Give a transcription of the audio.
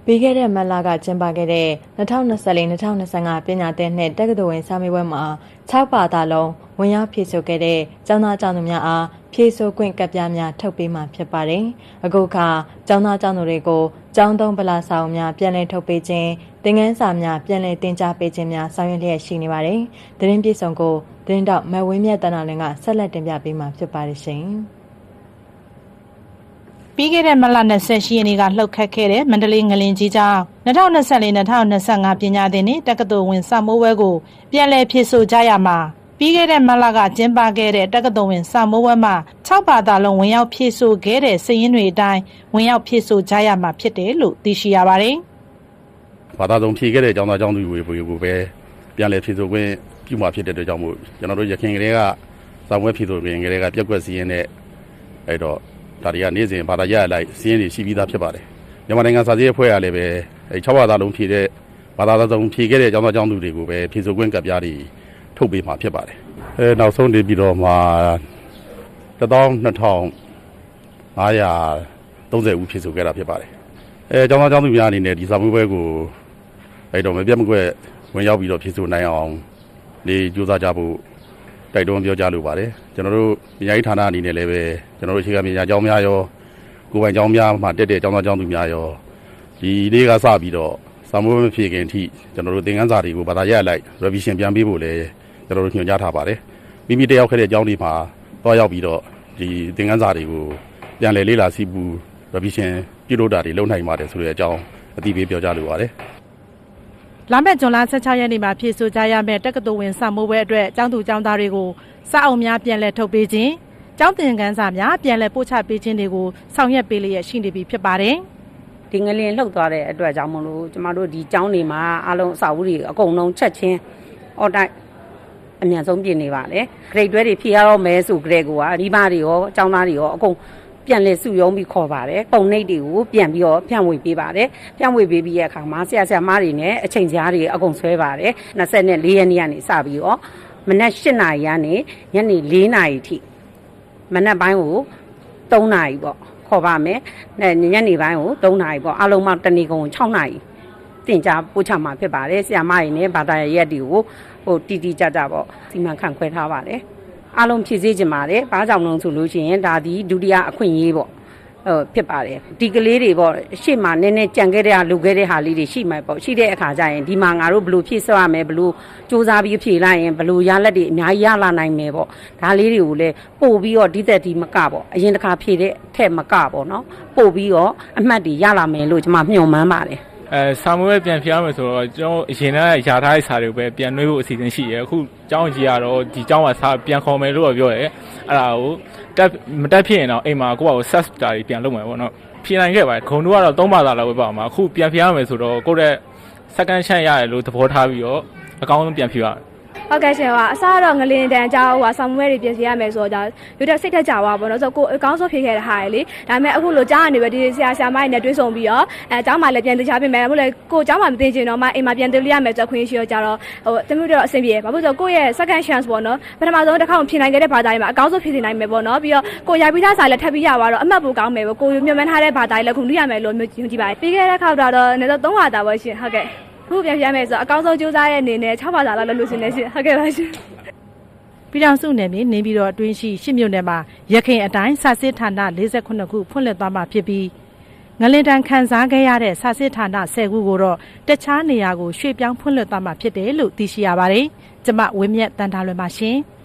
ပြီးခဲ့တဲ့မတ်လကကျင်းပခဲ့တဲ့2024-2025ပညာသင်နှစ်တက္ကသိုလ်ဝင်စာမေးပွဲမှာ6ဘာသာလုံးဝင်ရောက်ဖြေဆိုခဲ့တဲ့ကျောင်းသားကျောင်းသူများအားဖြေဆိုခွင့်ကပ်ပြားများထုတ်ပေးမှာဖြစ်ပါတယ်။အခုခါကျောင်းသားကျောင်းသူတွေကိုကျောင်းသုံးဗလာစာအုပ်များပြန်လည်ထုတ်ပေးခြင်းသင်ခန်းစာများပြန်လည်တင်ကြားပေးခြင်းများဆောင်ရွက်လျက်ရှိနေပါတယ်။သတင်းပြေဆုံးကိုသတင်းတောက်မဝင်းမြတ်တနာလင်းကဆက်လက်တင်ပြပေးမှာဖြစ်ပါတယ်ရှင်။ပြီးခဲ့တဲ့မလ28ရက်နေ့ကလှုပ်ခတ်ခဲ့တဲ့မန္တလေးငလင်ကြီးကျောင်း2024-2025ပညာသင်နှစ်တက္ကသိုလ်ဝင်စာမိုးပွဲကိုပြန်လည်ဖြေဆိုကြရမှာပြီးခဲ့တဲ့မလကကျင်းပခဲ့တဲ့တက္ကသိုလ်ဝင်စာမိုးပွဲမှာ6ဘာသာလုံးဝင်ရောက်ဖြေဆိုခဲ့တဲ့စာရင်းတွေအတိုင်းဝင်ရောက်ဖြေဆိုကြရမှာဖြစ်တယ်လို့သိရှိရပါတယ်။ဘာသာစုံဖြေခဲ့တဲ့ကျောင်းသားကျောင်းသူတွေကိုပဲပြန်လည်ဖြေဆိုခွင့်ပြုမှာဖြစ်တဲ့အတွက်ကြောင့်မို့ကျွန်တော်တို့ရခိုင်ကလေးကစာမွေးဖြေဆိုခွင့်ကလေးကပြက်ကွက်စီးရင်နဲ့အဲ့တော့ဒါတွေကနေ့စဉ်ဘာသာရလိုက်စီးရင်တွေရှိပြီးသားဖြစ်ပါတယ်။မြန်မာနိုင်ငံစာရေးအဖွဲ့ကလည်းပဲ6ဘာသာလုံးဖြေတဲ့ဘာသာစုံဖြေခဲ့တဲ့ကျောင်းသားကျောင်းသူတွေကိုပဲဖြေဆိုခွင့်ကပ်ပြားတွေထုတ်ပေးမှာဖြစ်ပါတယ်။နောက်ဆုံးနေပြီးတော့မှ12530ဦးဖြေဆိုခဲ့တာဖြစ်ပါတယ်။ကျောင်းသားကျောင်းသူများအနေနဲ့ဒီစာမေးပွဲကိုအဲ့တော့မပြတ်မကွက်ဝင်ရောက်ပြီးတော့ဖြေဆိုနိုင်အောင်ဒီကြိုးစားကြဖို့တိုက်တွန်းပြောကြားလိုပါတယ်ကျွန်တော်တို့ပညာရေးဌာနအနေနဲ့လည်းပဲကျွန်တော်တို့အခြေခံပညာကျောင်းများရောကိုယ်ပိုင်ကျောင်းများမှာတက်တဲ့ကျောင်းသားကျောင်းသူများရောဒီနေ့ကစပြီးတော့စာမေးပွဲမဖြေခင်အထိကျွန်တော်တို့သင်ခန်းစာတွေကိုဘာသာရပ်လိုက် revision ပြန်ပေးဖို့လည်းကျွန်တော်တို့ညွှန်ကြားထားပါတယ်မိမိတက်ရောက်ခဲ့တဲ့ကျောင်းတွေမှာတော့ရောက်ပြီးတော့ဒီသင်ခန်းစာတွေကိုပြန်လည်လေ့လာစီးပူ revision ပြုလုပ်တာတွေလုပ်နိုင်ပါတယ်ဆိုတဲ့အကြောင်းအသိပေးပြောကြားလိုပါတယ်လာမယ့်ဇွန်လ16ရက်နေ့မှာဖြေဆိုကြရမယ့်တက္ကသိုလ်ဝင်စာမိုးပွဲအတွက်ကျောင်းသူကျောင်းသားတွေကိုစာအုပ်များပြန်လည်ထုတ်ပေးခြင်းကျောင်းသင်ခန်းစာများပြန်လည်ပို့ချပေးခြင်းတွေကိုဆောင်ရွက်ပေးလျက်ရှိနေပြီဖြစ်ပါတယ်ဒီငလင်လှုပ်သွားတဲ့အတွက်ကြောင့်မလို့ကျမတို့ဒီကျောင်းတွေမှာအားလုံးအစာအုပ်တွေအကုန်လုံးချက်ချင်းအော်တိုက်အမြန်ဆုံးပြင်နေပါတယ်ဂရိတ်တွဲတွေဖြေရတော့မဲဆိုကြတဲ့ကွာဒီမတွေရောကျောင်းသားတွေရောအကုန်ပြန်လဲစုယုံပြီးခေါ်ပါတယ်ပုံနှိပ်တွေကိုပြန်ပြီးတော့ဖြန့်ဝေပေးပါတယ်ဖြန့်ဝေပေးပြီးရဲ့အခါမှာဆရာဆရာမတွေနဲ့အချိန်ကြားတွေအကုန်ဆွဲပါတယ်24ရက်နေ့ကနေစပြီးတော့မနက်8နာရီကနေညနေ4နာရီထိမနက်ပိုင်းကို3နာရီပေါ့ခေါ်ပါမယ်ညနေပိုင်းကို3နာရီပေါ့အလုံးမှတနေ့ကုန်6နာရီတင်ကြားပို့ချမှာဖြစ်ပါတယ်ဆရာမတွေနဲ့ဘာသာရပ်တွေကိုတီတီကြပေါ့စီမံခန့်ခွဲထားပါတယ်အားလုံးဖြည့်ဆည်းကြပါတယ်။ဘာကြောင့်လဲဆိုလို့ရှိရင်ဒါဒီဒုတိယအခွင့်အရေးပေါ့ဖြစ်ပါတယ်။ဒီကလေးတွေပေါ့ရှေ့မှာနည်းနည်းကြံခဲ့တဲ့ဟာလူခဲ့တဲ့ဟာလေးတွေရှိမှာပေါ့ရှိတဲ့အခါကျရင်ဒီမှာငါတို့ဘလို့ဖြည့်ဆွရမယ်ဘလို့စူးစမ်းပြီးဖြည့်လိုက်ရင်ဘလို့ရလက်တွေအများကြီးရလာနိုင်မယ်ပေါ့။ဒါလေးတွေကိုလည်းပို့ပြီးတော့ဒီသက်ဒီမကပေါ့အရင်တစ်ခါဖြည့်တဲ့ထက်မကပေါ့နော်။ပို့ပြီးတော့အမှတ်တွေရလာမယ်လို့ကျွန်မမျှော်မှန်းပါတယ်။စာမေးပွဲပြန်ဖြေရမယ်ဆိုတော့ကျွန်တော်အရင်ကယာထားတဲ့စာတွေကိုပဲပြန်နှွှဲဖို့အစီအစဉ်ရှိတယ်အခုကျောင်းကြီးကတော့ဒီကျောင်းမှာစာပြန်ခေါ်မယ်လို့ပြောတယ်အဲ့ဒါကိုမတက်ဖြစ်ရင်တော့အိမ်မှာကိုယ့်ဘာကို search တာတွေပြန်လုပ်မယ်ပေါ့နော်ဖြေနိုင်ခဲ့ပါတယ်ခုံတို့ကတော့3ဘာသာလောက်ပဲပါမှာအခုပြန်ဖြေရမယ်ဆိုတော့ကိုယ့်ရဲ့ second chance ရတယ်လို့သဘောထားပြီးတော့အကောင်းဆုံးပြန်ဖြေရဟုတ်ကဲ့ရှင်အစားတော့ငလင်တန်အကြောင်းစာမွေးတွေပြင်ဆင်ရမယ်ဆိုတော့ရုပ်တက်စိတ်ထက်ကြပါဘောနော်ဆိုကိုအကောင်းဆုံးဖြေခဲ့တဲ့ဟာလေဒါပေမဲ့အခုလိုကြားရနေပဲဒီဆရာမတွေနဲ့တွေ့ဆုံပြီးတော့အကြောင်းမှလည်းပြန်သိချပြင်မယ်ဟုတ်လေကိုအကြောင်းမှမသိချင်တော့မှအိမ်မှာပြန်သိလို့ရမယ်ဆိုခွင့်ရှိတော့ကြတော့တမျိုးတော့အဆင်ပြေဘာလို့ဆိုကိုရဲ့ second chance ပေါ့နော်ပထမဆုံးတစ်ခါဖြေနိုင်ခဲ့တဲ့ဘာသာတွေမှာအကောင်းဆုံးဖြေနိုင်မယ်ပေါ့နော်ပြီးတော့ကိုရိုက်ပြီးသားစာလည်းထပ်ပြီးရသွားတော့အမှတ်ပိုကောင်းမယ်ပေါ့ကိုမြတ်မှန်းထားတဲ့ဘာသာတွေလည်းခုလို့ရမယ်လို့မျိုးကြည့်ပါတယ်ပြီးခဲ့တဲ့ခေါက်တော့နေတော့3ဘာသာပဲရှင်ဟုတ်ကဲ့ခုပြန်ပြမယ်ဆိုအကောင်းဆုံးကြိုးစားတဲ့အနေနဲ့6ဘာသာလောက်လို့ရှင်နေရှင်ဟုတ်ကဲ့ပါရှင်ပြည်ထောင်စုနယ်မြေနေပြည်တော်အတွင်းရှိ10မြို့နယ်မှာရခိုင်အတိုင်းစာစစ်ဌာန48ခုဖွင့်လှစ်သွားမှာဖြစ်ပြီးငလင်တန်ခန်းစားခဲ့ရတဲ့စာစစ်ဌာန10ခုကိုတော့တခြားနေရာကိုရွှေ့ပြောင်းဖွင့်လှစ်သွားမှာဖြစ်တယ်လို့သိရှိရပါတယ်။ကျမဝင်းမြတ်တန်တာလွင်ပါရှင်။